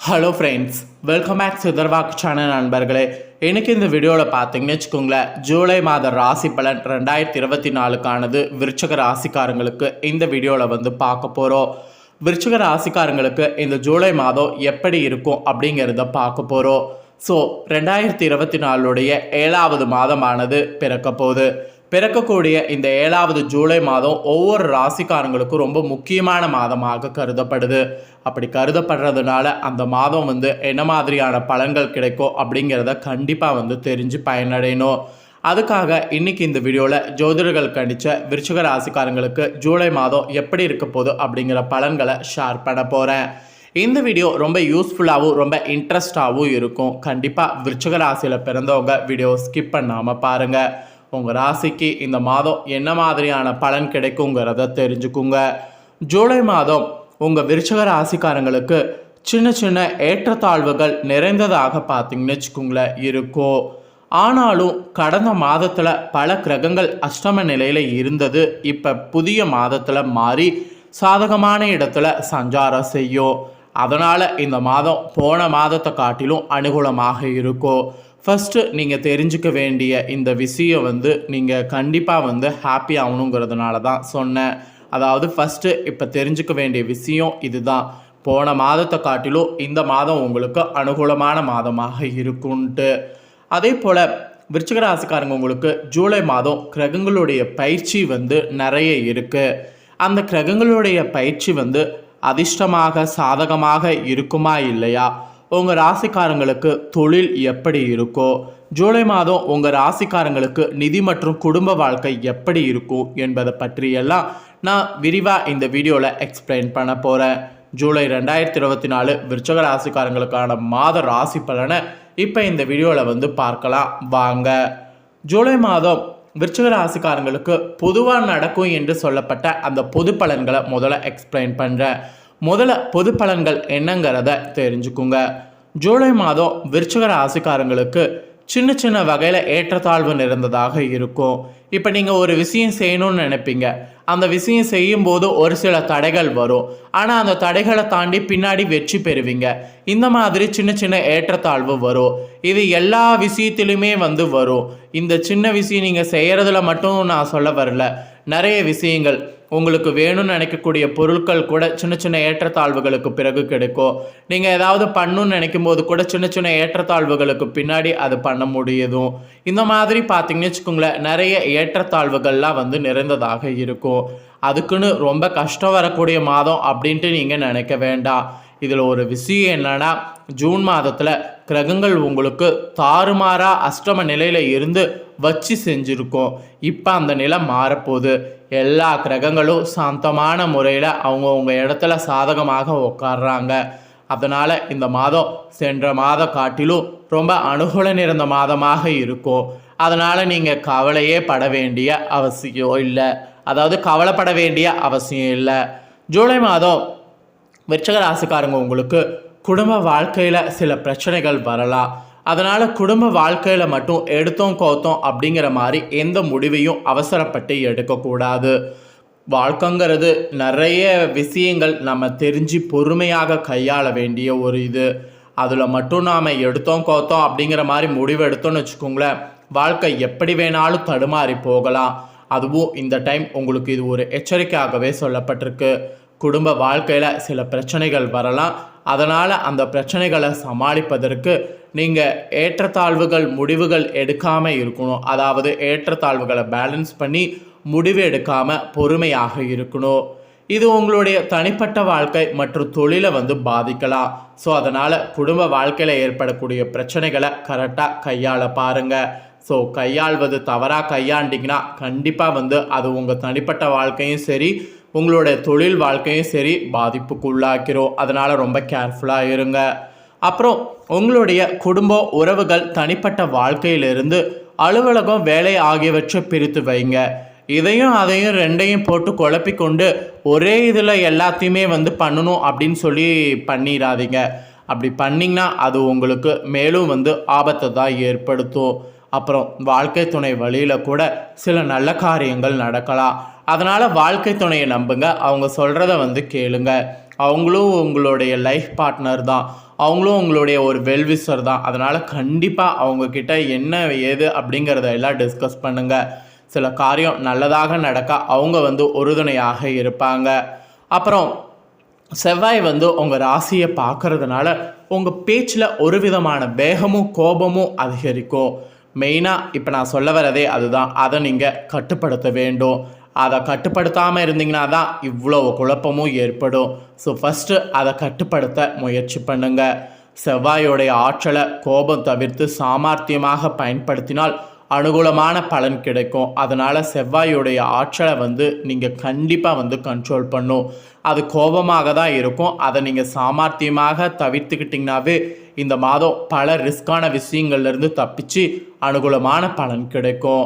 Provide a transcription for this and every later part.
Hello friends, welcome back சிதர்வாக் channel நண்பர்களே. எனக்கு இந்த வீடியோவில் பார்த்தீங்கன்னு வச்சுக்கோங்களேன், ஜூலை மாத ராசி பலன் 2024க்கானது விருச்சக ராசிக்காரங்களுக்கு இந்த வீடியோவில் பார்க்க போகிறோம். விருச்சக ராசிக்காரங்களுக்கு இந்த ஜூலை மாதம் எப்படி இருக்கும் அப்படிங்கிறத பார்க்க போகிறோம். ஸோ 2024 7வது மாதமானது பிறக்க போகுது. பிறக்கக்கூடிய இந்த 7வது ஜூலை மாதம் ஒவ்வொரு ராசிக்காரங்களுக்கும் ரொம்ப முக்கியமான மாதமாக கருதப்படுது. அப்படி கருதப்படுறதுனால அந்த மாதம் என்ன மாதிரியான பலன்கள் கிடைக்கும் அப்படிங்கிறத கண்டிப்பாக தெரிஞ்சு பயனடையணும். அதுக்காக இன்றைக்கி இந்த வீடியோவில் ஜோதிடர்கள் கணிச்ச விருச்சிக ராசிக்காரங்களுக்கு ஜூலை மாதம் எப்படி இருக்க போகுது அப்படிங்கிற பலன்களை ஷேர் பண்ண போகிறேன். இந்த வீடியோ ரொம்ப யூஸ்ஃபுல்லாகவும் ரொம்ப இன்ட்ரெஸ்டாகவும் இருக்கும். கண்டிப்பாக விருச்சிக ராசியில் பிறந்தவங்க வீடியோ ஸ்கிப் பண்ணாமல் பாருங்கள். உங்கள் ராசிக்கு இந்த மாதம் என்ன மாதிரியான பலன் கிடைக்குங்கிறத தெரிஞ்சுக்குங்க. ஜூலை மாதம் உங்கள் விருச்சிக ராசிக்காரங்களுக்கு சின்ன சின்ன ஏற்றத்தாழ்வுகள் நிறைந்ததாக பார்த்தீங்கன்னு வச்சுக்கோங்களேன் இருக்கும். ஆனாலும் கடந்த மாதத்தில் பல கிரகங்கள் அஷ்டம நிலையில் இருந்தது. இப்போ புதிய மாதத்தில் மாறி சாதகமான இடத்துல சஞ்சாரம் செய்யும். அதனால் இந்த மாதம் போன மாதத்தை காட்டிலும் அனுகூலமாக இருக்கும். ஃபஸ்ட்டு நீங்கள் தெரிஞ்சுக்க வேண்டிய இந்த விஷயம் நீங்கள் கண்டிப்பாக ஹாப்பி ஆகணுங்கிறதுனால தான் சொன்னேன். அதாவது ஃபஸ்ட்டு இப்போ தெரிஞ்சுக்க வேண்டிய விஷயம் இதுதான். போன மாதத்தை காட்டிலும் இந்த மாதம் உங்களுக்கு அனுகூலமான மாதமாக இருக்குன்ட்டு. அதே போல் விருச்சிக ராசிக்காரங்க உங்களுக்கு ஜூலை மாதம் கிரகங்களுடைய பயிற்சி நிறைய இருக்குது. அந்த கிரகங்களுடைய பயிற்சி அதிர்ஷ்டமாக சாதகமாக இருக்குமா இல்லையா, உங்கள் ராசிக்காரங்களுக்கு தொழில் எப்படி இருக்கோ, ஜூலை மாதம் உங்கள் ராசிக்காரங்களுக்கு நிதி மற்றும் குடும்ப வாழ்க்கை எப்படி இருக்கும் என்பதை பற்றியெல்லாம் நான் விரிவாக இந்த வீடியோவில் எக்ஸ்பிளைன் பண்ண போகிறேன். ஜூலை 2024 விருச்சிக ராசிக்காரங்களுக்கான மாத ராசி பலனை இப்போ இந்த வீடியோவில் பார்க்கலாம் வாங்க. ஜூலை மாதம் விருச்சிக ராசிக்காரங்களுக்கு பொதுவாக நடக்கும் என்று சொல்லப்பட்ட அந்த பொது பலன்களை முதல்ல எக்ஸ்பிளைன் பண்ணுறேன். முதல்ல பொது பலன்கள் என்னங்கிறத தெரிஞ்சுக்குங்க. ஜூலை மாதம் விருச்சிக ராசிக்காரங்களுக்கு சின்ன சின்ன வகையில் ஏற்றத்தாழ்வு நிறைந்ததாக இருக்கும். இப்போ நீங்கள் ஒரு விஷயம் செய்யணும்னு நினைப்பீங்க. அந்த விஷயம் செய்யும்போது ஒரு சில தடைகள் வரும். ஆனால் அந்த தடைகளை தாண்டி பின்னாடி வெற்றி பெறுவீங்க. இந்த மாதிரி சின்ன சின்ன ஏற்றத்தாழ்வு வரும். இது எல்லா விஷயத்திலுமே வரும். இந்த சின்ன விஷயம் நீங்கள் செய்கிறதுல மட்டும் நான் சொல்ல வரல. நிறைய விஷயங்கள் உங்களுக்கு வேணும்னு நினைக்கக்கூடிய பொருட்கள் கூட சின்ன சின்ன ஏற்றத்தாழ்வுகளுக்கு பிறகு கிடைக்கும். நீங்கள் ஏதாவது பண்ணணும்னு நினைக்கும் போது கூட சின்ன சின்ன ஏற்றத்தாழ்வுகளுக்கு பின்னாடி அது பண்ண முடியுதும். இந்த மாதிரி பார்த்தீங்கன்னு வச்சுக்கோங்களேன், நிறைய ஏற்றத்தாழ்வுகள்லாம் நிறைந்ததாக இருக்கும். அதுக்குன்னு ரொம்ப கஷ்டம் வரக்கூடிய மாதம் அப்படின்ட்டு நீங்கள் நினைக்க வேண்டாம். இதில் ஒரு விஷயம் என்னன்னா, ஜூன் மாதத்தில் கிரகங்கள் உங்களுக்கு தாறுமாறாக அஷ்டம நிலையில் இருந்து வச்சு செஞ்சுருக்கோம். இப்போ அந்த நிலை மாறப்போகுது. எல்லா கிரகங்களும் சாந்தமான முறையில் அவங்கவுங்க இடத்துல சாதகமாக உட்காடுறாங்க. அதனால் இந்த மாதம் சென்ற மாத காட்டிலும் ரொம்ப அனுகூல நிறைந்த மாதமாக இருக்கும். அதனால் நீங்கள் கவலையே பட வேண்டிய அவசியம் இல்லை. அதாவது கவலைப்பட வேண்டிய அவசியம் இல்லை. ஜூலை மாதம் விருச்சிக ராசிக்காரங்க உங்களுக்கு குடும்ப வாழ்க்கையில் சில பிரச்சனைகள் வரலாம். அதனால் குடும்ப வாழ்க்கையில் மட்டும் எடுத்தோம் கோத்தோம் அப்படிங்கிற மாதிரி எந்த முடிவையும் அவசரப்பட்டு எடுக்கக்கூடாது. வாழ்க்கைங்கிறது நிறைய விஷயங்கள் நம்ம தெரிஞ்சு பொறுமையாக கையாள வேண்டிய ஒரு இது. அதில் மட்டும் நாம் எடுத்தோம் கோத்தோம் அப்படிங்கிற மாதிரி முடிவு எடுத்தோம்னு வச்சுக்கோங்களேன், வாழ்க்கை எப்படி வேணாலும் தடுமாறி போகலாம். அதுவும் இந்த டைம் உங்களுக்கு இது ஒரு எச்சரிக்கையாகவே சொல்லப்பட்டிருக்கு. குடும்ப வாழ்க்கையில் சில பிரச்சனைகள் வரலாம். அதனால் அந்த பிரச்சனைகளை சமாளிப்பதற்கு நீங்கள் ஏற்றத்தாழ்வுகள் முடிவுகள் எடுக்காமல் இருக்கணும். அதாவது ஏற்றத்தாழ்வுகளை பேலன்ஸ் பண்ணி முடிவு எடுக்காமல் பொறுமையாக இருக்கணும். இது உங்களுடைய தனிப்பட்ட வாழ்க்கை மற்றும் தொழிலை பாதிக்கலாம். ஸோ அதனால் குடும்ப வாழ்க்கையில் ஏற்படக்கூடிய பிரச்சனைகளை கரெக்டாக கையாள பாருங்கள். ஸோ கையாள்வது தவறாக கையாண்டிங்கன்னா கண்டிப்பாக அது உங்கள் தனிப்பட்ட வாழ்க்கையும் சரி, உங்களுடைய தொழில் வாழ்க்கையும் சரி பாதிப்புக்குள்ளாக்கிறோம். அதனால் ரொம்ப கேர்ஃபுல்லாக இருங்க. அப்புறம் உங்களுடைய குடும்பம் உறவுகள் தனிப்பட்ட வாழ்க்கையிலிருந்து அலுவலகம் வேலை ஆகியவற்றை பிரித்து வைங்க. இதையும் அதையும் ரெண்டையும் போட்டு குழப்பிக்கொண்டு ஒரே இதில் எல்லாத்தையுமே பண்ணணும் அப்படின்னு சொல்லி பண்ணிடாதீங்க. அப்படி பண்ணிங்கன்னா அது உங்களுக்கு மேலும் ஆபத்தை தான் ஏற்படுத்தும். அப்புறம் வாழ்க்கை துணை வழியில் கூட சில நல்ல காரியங்கள் நடக்கலாம். அதனால் வாழ்க்கை துணையை நம்புங்க. அவங்க சொல்கிறத கேளுங்க. அவங்களும் உங்களுடைய லைஃப் பார்ட்னர் தான், அவங்களும் உங்களுடைய ஒரு வெல்விஷர் தான். அதனால் கண்டிப்பாக அவங்கக்கிட்ட என்ன ஏது அப்படிங்கிறத எல்லாம் டிஸ்கஸ் பண்ணுங்கள். சில காரியம் நல்லதாக நடக்க அவங்க உறுதுணையாக இருப்பாங்க. அப்புறம் செவ்வாய் உங்கள் ராசியை பார்க்கறதுனால உங்கள் பேச்சில் ஒரு விதமான வேகமும் கோபமும் அதிகரிக்கும். மெயினாக இப்போ நான் சொல்ல வரதே அதுதான். அதை நீங்கள் கட்டுப்படுத்த வேண்டும். அதை கட்டுப்படுத்தாமல் இருந்தீங்கன்னா தான் இவ்வளோ குழப்பமும் ஏற்படும். ஸோ ஃபஸ்ட்டு அதை கட்டுப்படுத்த முயற்சி பண்ணுங்கள். செவ்வாயோடைய ஆற்றலை கோபம் தவிர்த்து சாமர்த்தியமாக பயன்படுத்தினால் அனுகூலமான பலன் கிடைக்கும். அதனால் செவ்வாயோடைய ஆற்றலை நீங்கள் கண்டிப்பாக கண்ட்ரோல் பண்ணும். அது கோபமாக தான் இருக்கும். அதை நீங்கள் சாமர்த்தியமாக தவிர்த்துக்கிட்டிங்கனாவே இந்த மாதம் பல ரிஸ்கான விஷயங்கள்லேருந்து தப்பிச்சு அனுகூலமான பலன் கிடைக்கும்.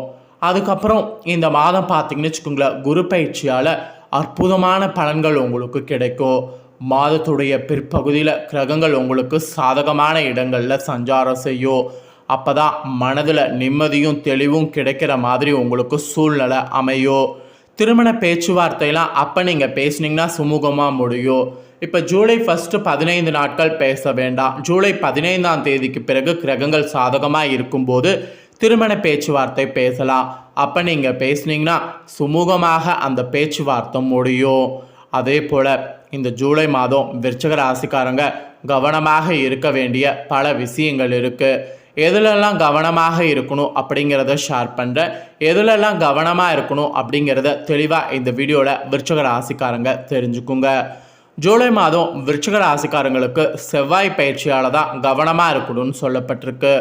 அதுக்கப்புறம் இந்த மாதம் பார்த்திங்கன்னு வச்சுக்கோங்களேன், குரு பயிற்சியால் அற்புதமான பலன்கள் உங்களுக்கு கிடைக்கும். மாதத்துடைய பிற்பகுதியில் கிரகங்கள் உங்களுக்கு சாதகமான இடங்களில் சஞ்சாரம் செய்யும். அப்போ தான் மனதில் நிம்மதியும் தெளிவும் கிடைக்கிற மாதிரி உங்களுக்கு சூழ்நிலை அமையும். திருமண பேச்சுவார்த்தைலாம் அப்போ நீங்கள் பேசுனீங்கன்னா சுமூகமாக முடியும். இப்போ ஜூலை 1 15 நாட்கள் பேச வேண்டாம். ஜூலை 15ஆம் தேதிக்கு பிறகு கிரகங்கள் சாதகமாக இருக்கும்போது திருமண பேச்சுவார்த்தை பேசலாம். அப்போ நீங்கள் பேசுனீங்கன்னா சுமூகமாக அந்த பேச்சுவார்த்தை முடியும். அதே போல் இந்த ஜூலை மாதம் விருச்சிக ராசிக்காரங்க கவனமாக இருக்க வேண்டிய பல விஷயங்கள் இருக்குது. எதுலெல்லாம் கவனமாக இருக்கணும் அப்படிங்கிறத ஷேர் பண்ணுறேன். எதுலெல்லாம் கவனமாக இருக்கணும் அப்படிங்கிறத தெளிவாக இந்த வீடியோவில் விருச்சிக ராசிக்காரங்க தெரிஞ்சுக்குங்க. ஜூலை மாதம் விருச்சிக ராசிக்காரங்களுக்கு செவ்வாய் பயிற்சியால் தான் கவனமாக இருக்கணும்னு சொல்லப்பட்டிருக்கு.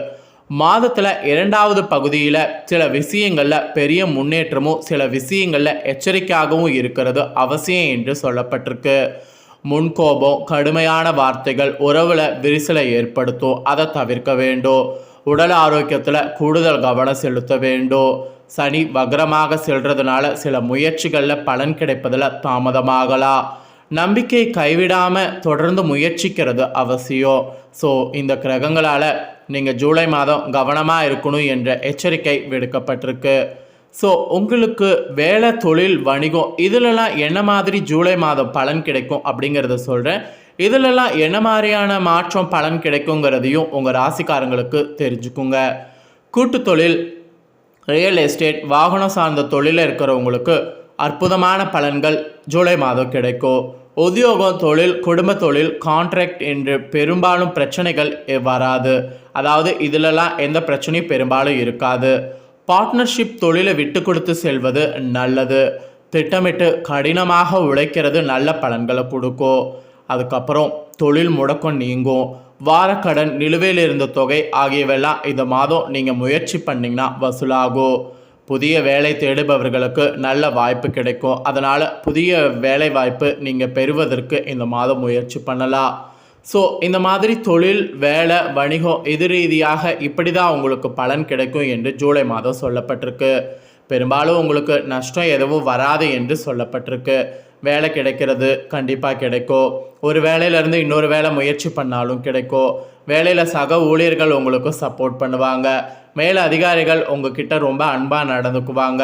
மாதத்தில் 2வது பகுதியில் சில விஷயங்களில் பெரிய முன்னேற்றமும் சில விஷயங்களில் எச்சரிக்கையாகவும் இருக்கிறது அவசியம் என்று சொல்லப்பட்டிருக்கு. முன்கோபம், கடுமையான வார்த்தைகள் உறவில் விரிசலை ஏற்படுத்தும். அதை தவிர்க்க வேண்டும். உடல் ஆரோக்கியத்தில் கூடுதல் கவனம் செலுத்த வேண்டும். சனி வக்ரமாக செல்றதுனால சில முயற்சிகளில் பலன் கிடைப்பதில் தாமதமாகலாம். நம்பிக்கை கைவிடாமல் தொடர்ந்து முயற்சிக்கிறது அவசியம். ஸோ இந்த கிரகங்களால் நீங்கள் ஜூலை மாதம் கவனமாக இருக்கணும் என்ற எச்சரிக்கை விடுக்கப்பட்டிருக்கு. ஸோ உங்களுக்கு வேலை, தொழில், வணிகம் இதிலெல்லாம் என்ன மாதிரி ஜூலை மாதம் பலன் கிடைக்கும் அப்படிங்கிறத சொல்கிறேன். இதிலெல்லாம் என்ன மாதிரியான மாற்றம் பலன் கிடைக்குங்கிறதையும் உங்கள் ராசிக்காரங்களுக்கு தெரிஞ்சுக்குங்க. கூட்டு தொழில், ரியல் எஸ்டேட், வாகனம் சார்ந்த தொழிலில் இருக்கிறவங்களுக்கு அற்புதமான பலன்கள் ஜூலை மாதம் கிடைக்கும். உத்தியோகம், தொழில், குடும்ப தொழில், கான்ட்ராக்ட் என்று பெரும்பாலும் பிரச்சனைகள் வராது. அதாவது இதிலெல்லாம் எந்த பிரச்சனையும் பெரும்பாலும் இருக்காது. பார்ட்னர்ஷிப் தொழிலை விட்டு கொடுத்து செல்வது நல்லது. திட்டமிட்டு கடினமாக உழைக்கிறது நல்ல பலன்களை கொடுக்கும். அதுக்கப்புறம் தொழில் முடக்கம் நீங்கும். வாரக்கடன், நிலுவையில் இருந்த தொகை ஆகியவெல்லாம் இந்த மாதம் நீங்கள் முயற்சி பண்ணிங்கன்னா வசூலாகும். புதிய வேலை தேடுபவர்களுக்கு நல்ல வாய்ப்பு கிடைக்கும். அதனால் புதிய வேலை வாய்ப்பு நீங்கள் பெறுவதற்கு இந்த மாதம் முயற்சி பண்ணலாம். ஸோ இந்த மாதிரி தொழில், வேலை, வணிகம் இது ரீதியாக இப்படி தான் உங்களுக்கு பலன் கிடைக்கும் என்று ஜூலை மாதம் சொல்லப்பட்டிருக்கு. பெரும்பாலும் உங்களுக்கு நஷ்டம் எதுவும் வராது என்று சொல்லப்பட்டிருக்கு. வேலை கிடைக்கிறது கண்டிப்பாக கிடைக்கும். ஒரு வேலையிலேருந்து இன்னொரு வேலை முயற்சி பண்ணாலும் கிடைக்கும். வேலையில் சக ஊழியர்கள் உங்களுக்கு சப்போர்ட் பண்ணுவாங்க. மேல் அதிகாரிகள் உங்ககிட்ட ரொம்ப அன்பாக நடந்துக்குவாங்க.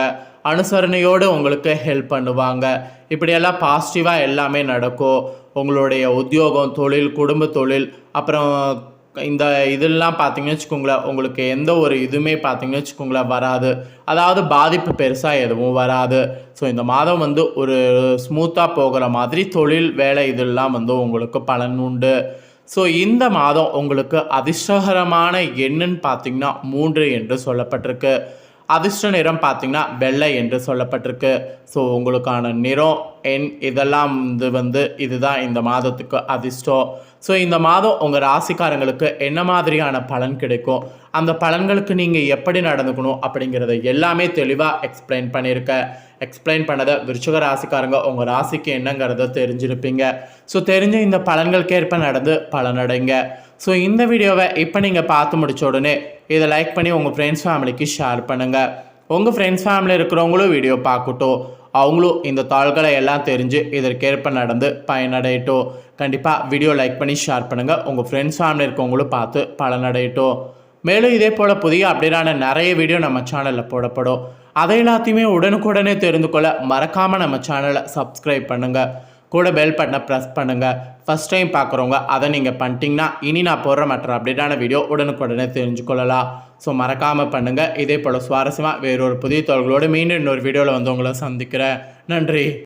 அனுசரணையோடு உங்களுக்கு ஹெல்ப் பண்ணுவாங்க. இப்படியெல்லாம் பாசிட்டிவாக எல்லாமே நடக்கும். உங்களுடைய உத்தியோகம், தொழில், குடும்ப தொழில், அப்புறம் இந்த இதெல்லாம் பார்த்தீங்கன்னு வச்சுக்கோங்களேன், உங்களுக்கு எந்த ஒரு இதுவுமே பார்த்தீங்கன்னு வச்சுக்கோங்களேன் வராது. அதாவது பாதிப்பு பெருசாக எதுவும் வராது. ஸோ இந்த மாதம் ஒரு ஸ்மூத்தாக போகிற மாதிரி தொழில், வேலை இதெல்லாம் உங்களுக்கு பலன் உண்டு. ஸோ இந்த மாதம் உங்களுக்கு அதிர்ஷ்டகரமான எண்ணுன்னு பார்த்தீங்கன்னா 3 என்று சொல்லப்பட்டிருக்கு. அதிர்ஷ்ட நிறம் பார்த்தீங்கன்னா வெள்ளை என்று சொல்லப்பட்டிருக்கு. ஸோ உங்களுக்கான நிறம், எண் இதெல்லாம் இதுதான் இந்த மாதத்துக்கு அதிர்ஷ்டம். ஸோ இந்த மாதம் உங்கள் ராசிக்காரங்களுக்கு என்ன மாதிரியான பலன் கிடைக்கும், அந்த பலன்களுக்கு நீங்கள் எப்படி நடந்துக்கணும் அப்படிங்கிறத எல்லாமே தெளிவாக எக்ஸ்பிளைன் பண்ணியிருக்கேன். எக்ஸ்பிளைன் பண்ணதை விருச்சிக ராசிக்காரங்க உங்கள் ராசிக்கு என்னங்கிறத தெரிஞ்சிருப்பீங்க. ஸோ தெரிஞ்ச இந்த பலன்களுக்கேற்ப நடந்து பலனடைங்க. ஸோ இந்த வீடியோவை இப்போ நீங்கள் பார்த்து முடிச்ச உடனே இதை லைக் பண்ணி உங்கள் ஃப்ரெண்ட்ஸ் ஃபேமிலிக்கு ஷேர் பண்ணுங்கள். உங்கள் ஃப்ரெண்ட்ஸ் ஃபேமிலி இருக்கிறவங்களும் வீடியோ பார்க்கட்டும். அவங்களும் இந்த தாள்களை எல்லாம் தெரிஞ்சு இதற்கேற்ப நடந்து பயனடையட்டும். கண்டிப்பாக வீடியோ லைக் பண்ணி ஷேர் பண்ணுங்கள். உங்கள் ஃப்ரெண்ட்ஸ் ஃபேமிலி இருக்கவங்களும் பார்த்து பலனடையட்டும். மேலும் இதே போல் புதிய அப்டேட்டான நிறைய வீடியோ நம்ம சேனலில் போடப்படும். அதை எல்லாத்தையுமே உடனுக்குடனே தெரிந்து கொள்ள மறக்காமல் நம்ம சேனலை சப்ஸ்கிரைப் பண்ணுங்கள். கூட பெல் பட்டனை ப்ரெஸ் பண்ணுங்கள். ஃபஸ்ட் டைம் பார்க்குறவங்க அதை நீங்கள் பண்ணிட்டீங்கன்னா இனி நான் போடுற மற்ற அப்டேட்டான வீடியோ உடனுக்குடனே தெரிஞ்சுக்கொள்ளலாம். ஸோ மறக்காமல் பண்ணுங்கள். இதே போல் சுவாரஸ்யமாக வேறொரு புதிய தகவல்களோடு மீண்டும் இன்னொரு வீடியோவில் வந்து உங்களை சந்திக்கிறேன். நன்றி.